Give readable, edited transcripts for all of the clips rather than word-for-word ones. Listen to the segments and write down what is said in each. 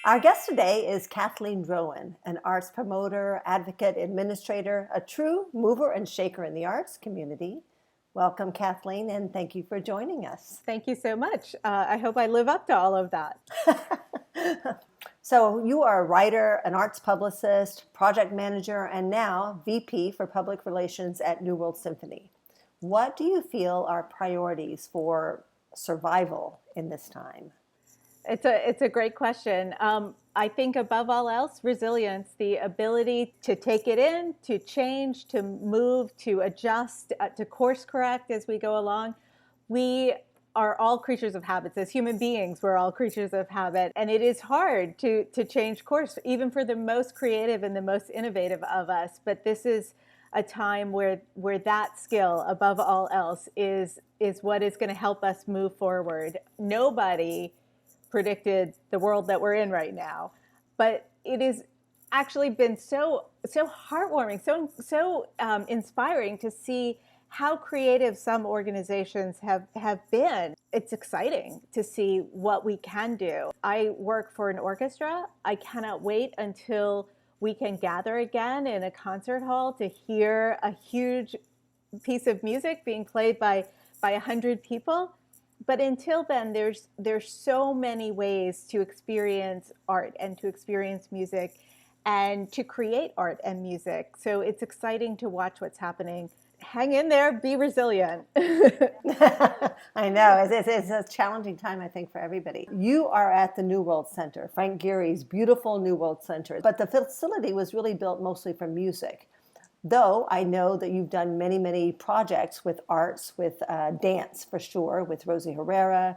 Our guest today is Kathleen Drohan, an arts promoter, advocate, administrator, a true mover and shaker in the arts community. Welcome, Kathleen, and thank you for joining us. Thank you so much. I hope I live up to all of that. So you are a writer, an arts publicist, project manager, and now VP for Public Relations at New World Symphony. What do you feel are priorities for survival in this time? It's a great question. I think above all else, resilience, the ability to take it in, to change, to move, to adjust, to course correct as we go along. We are all creatures of habits. As human beings, we're all creatures of habit. And it is hard to change course, even for the most creative and the most innovative of us. But this is a time where that skill, above all else, is what is going to help us move forward. Nobody predicted the world that we're in right now, but it has actually been so heartwarming, so inspiring to see how creative some organizations have been. It's exciting to see what we can do. I work for an orchestra. I cannot wait until we can gather again in a concert hall to hear a huge piece of music being played by 100 people. But until then, there's so many ways to experience art and to experience music and to create art and music. So it's exciting to watch what's happening. Hang in there, be resilient. I know, it's a challenging time, I think, for everybody. You are at the New World Center, Frank Gehry's beautiful New World Center, but the facility was really built mostly for music. Though I know that you've done many, many projects with arts, with dance for sure, with Rosie Herrera,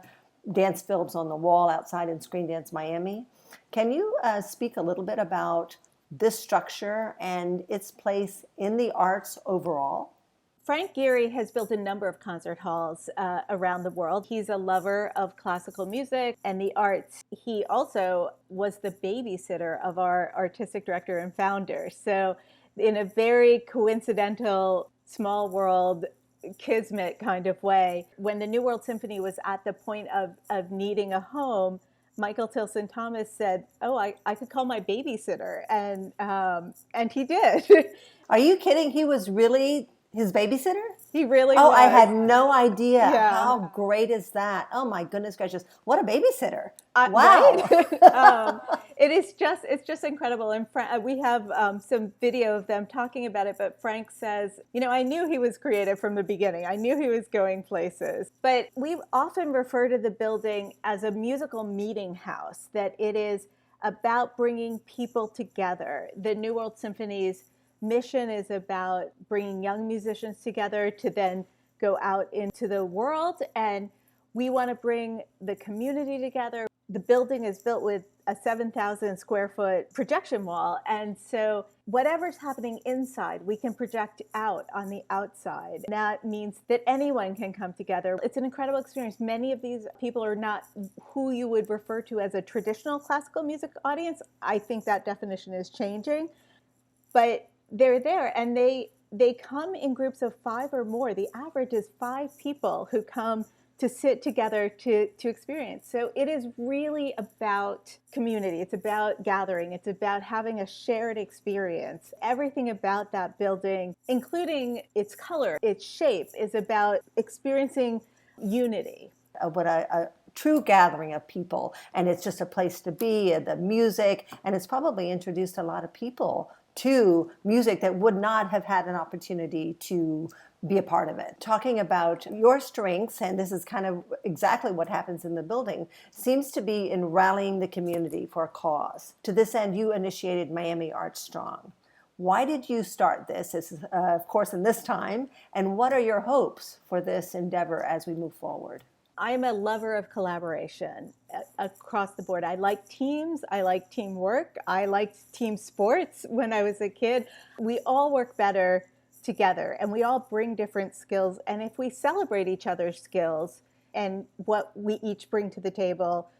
dance films on the wall outside in Screen Dance Miami. Can you speak a little bit about this structure and its place in the arts overall? Frank Gehry has built a number of concert halls around the world. He's a lover of classical music and the arts. He also was the babysitter of our artistic director and founder. So in a very coincidental, small world, kismet kind of way, when the New World Symphony was at the point of needing a home, Michael Tilson Thomas said, "Oh, I could call my babysitter," and he did. Are you kidding? He was really his babysitter? He really was. Oh, I had no idea. Yeah. How great is that? Oh my goodness gracious. What a babysitter. Wow. Right? It's just incredible. And we have some video of them talking about it, but Frank says, I knew he was creative from the beginning. I knew he was going places. But we often refer to the building as a musical meeting house, that it is about bringing people together. The New World Symphony's mission is about bringing young musicians together to then go out into the world, and we want to bring the community together. The building is built with a 7,000 square foot projection wall, and so whatever's happening inside, we can project out on the outside. That means that anyone can come together. It's an incredible experience. Many of these people are not who you would refer to as a traditional classical music audience. I think that definition is changing, but they're there, and they come in groups of 5 or more. The average is 5 people who come to sit together to experience. So it is really about community. It's about gathering. It's about having a shared experience. Everything about that building, including its color, its shape, is about experiencing unity. What a true gathering of people, and it's just a place to be, and the music, and it's probably introduced a lot of people to music that would not have had an opportunity to be a part of it. Talking about your strengths, and this is kind of exactly what happens in the building, seems to be in rallying the community for a cause. To this end, you initiated Miami Arts Strong. Why did you start this? This is, of course, in this time, and what are your hopes for this endeavor as we move forward? I'm a lover of collaboration across the board. I like teams. I like teamwork. I liked team sports when I was a kid. We all work better together, and we all bring different skills. And if we celebrate each other's skills and what we each bring to the table,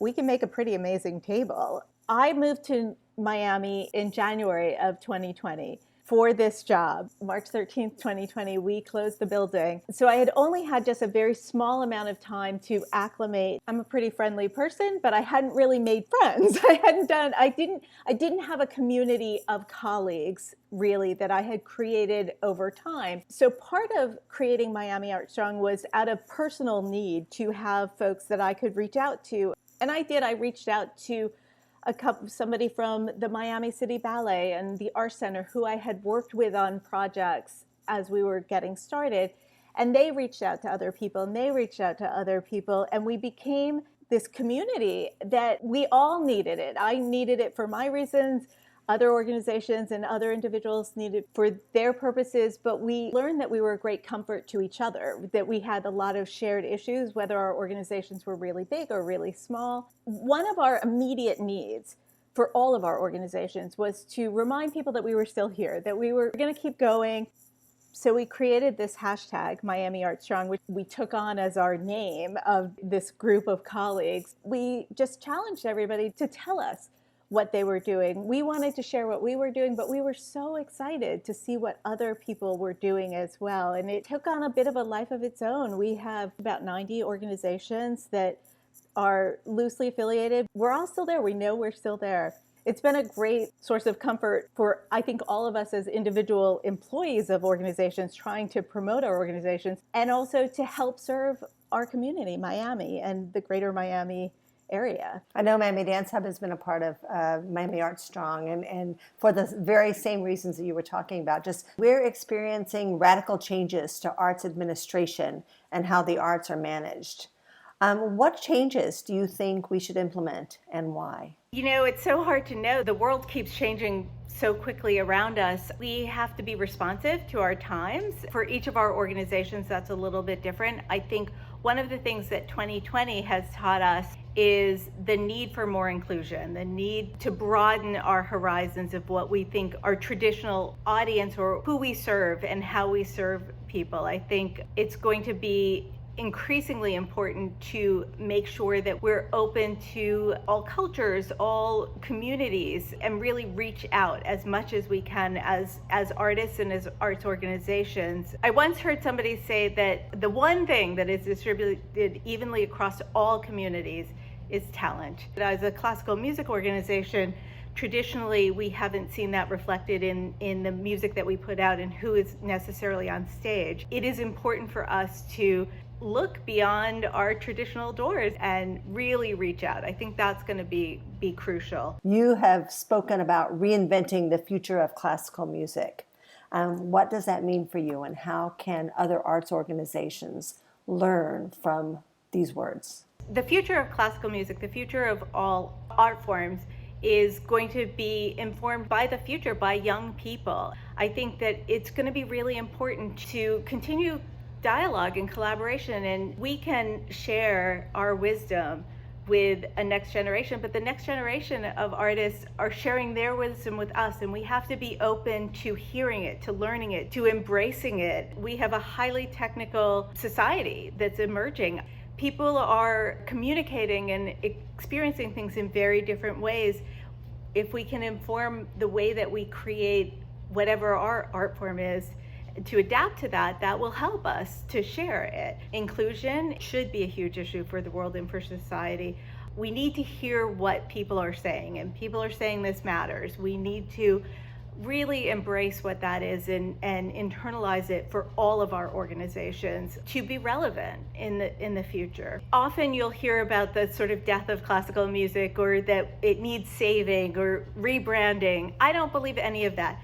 we can make a pretty amazing table. I moved to Miami in January of 2020. for this job. March 13th, 2020, we closed the building. So I had only had just a very small amount of time to acclimate. I'm a pretty friendly person, but I hadn't really made friends. I didn't have a community of colleagues really that I had created over time. So part of creating Miami Art Strong was out of personal need to have folks that I could reach out to. And I did. I reached out to somebody from the Miami City Ballet and the Art Center who I had worked with on projects as we were getting started. And they reached out to other people and they reached out to other people. And we became this community that we all needed it. I needed it for my reasons. Other organizations and other individuals needed for their purposes, but we learned that we were a great comfort to each other, that we had a lot of shared issues, whether our organizations were really big or really small. One of our immediate needs for all of our organizations was to remind people that we were still here, that we were going to keep going. So we created this hashtag, Miami Art Strong, which we took on as our name of this group of colleagues. We just challenged everybody to tell us what they were doing. We wanted to share what we were doing, but we were so excited to see what other people were doing as well. And it took on a bit of a life of its own. We have about 90 organizations that are loosely affiliated. We're all still there. We know we're still there. It's been a great source of comfort for, I think, all of us as individual employees of organizations trying to promote our organizations and also to help serve our community, Miami, and the greater Miami area. I know Miami Dance Hub has been a part of Miami Art Strong, and for the very same reasons that you were talking about. Just we're experiencing radical changes to arts administration and how the arts are managed. What changes do you think we should implement and why? You know, it's so hard to know. The world keeps changing so quickly around us. We have to be responsive to our times. For each of our organizations, that's a little bit different. I think one of the things that 2020 has taught us is the need for more inclusion, the need to broaden our horizons of what we think our traditional audience or who we serve and how we serve people. I think it's going to be increasingly important to make sure that we're open to all cultures, all communities, and really reach out as much as we can as artists and as arts organizations. I once heard somebody say that the one thing that is distributed evenly across all communities is talent. As a classical music organization, traditionally we haven't seen that reflected in the music that we put out and who is necessarily on stage. It is important for us to look beyond our traditional doors and really reach out. I think that's going to be crucial. You have spoken about reinventing the future of classical music. What does that mean for you, and how can other arts organizations learn from these words? The future of classical music, the future of all art forms, is going to be informed by the future, by young people. I think that it's going to be really important to continue dialogue and collaboration, and we can share our wisdom with a next generation, but the next generation of artists are sharing their wisdom with us, and we have to be open to hearing it, to learning it, to embracing it. We have a highly technical society that's emerging. People are communicating and experiencing things in very different ways. If we can inform the way that we create whatever our art form is, to adapt to that, that will help us to share it. Inclusion should be a huge issue for the world and for society. We need to hear what people are saying, and people are saying this matters. We need to really embrace what that is and internalize it for all of our organizations to be relevant in the future. Often you'll hear about the sort of death of classical music, or that it needs saving or rebranding. I don't believe any of that.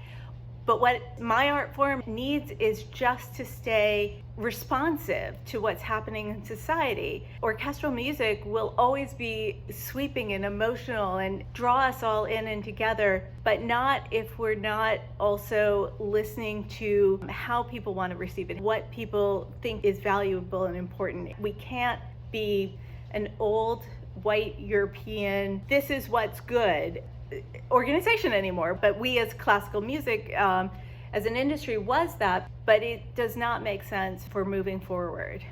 But what my art form needs is just to stay responsive to what's happening in society. Orchestral music will always be sweeping and emotional and draw us all in and together, but not if we're not also listening to how people want to receive it, what people think is valuable and important. We can't be an old white European, this is what's good organization anymore. But we as classical music as an industry was that, but it does not make sense for moving forward.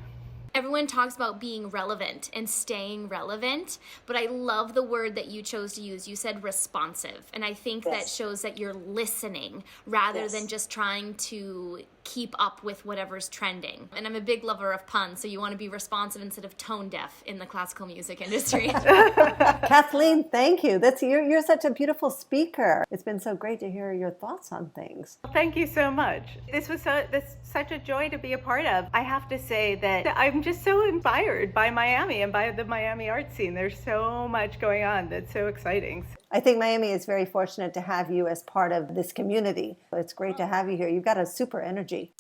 Everyone talks about being relevant and staying relevant, but I love the word that you chose to use. You said responsive. And I think that shows that you're listening rather than just trying to keep up with whatever's trending. And I'm a big lover of puns, so you want to be responsive instead of tone deaf in the classical music industry. Kathleen, thank you. You're such a beautiful speaker. It's been so great to hear your thoughts on things. Thank you so much. This was such a joy to be a part of. I have to say that I'm just so inspired by Miami and by the Miami art scene. There's so much going on that's so exciting. I think Miami is very fortunate to have you as part of this community. It's great to have you here. You've got a super energy.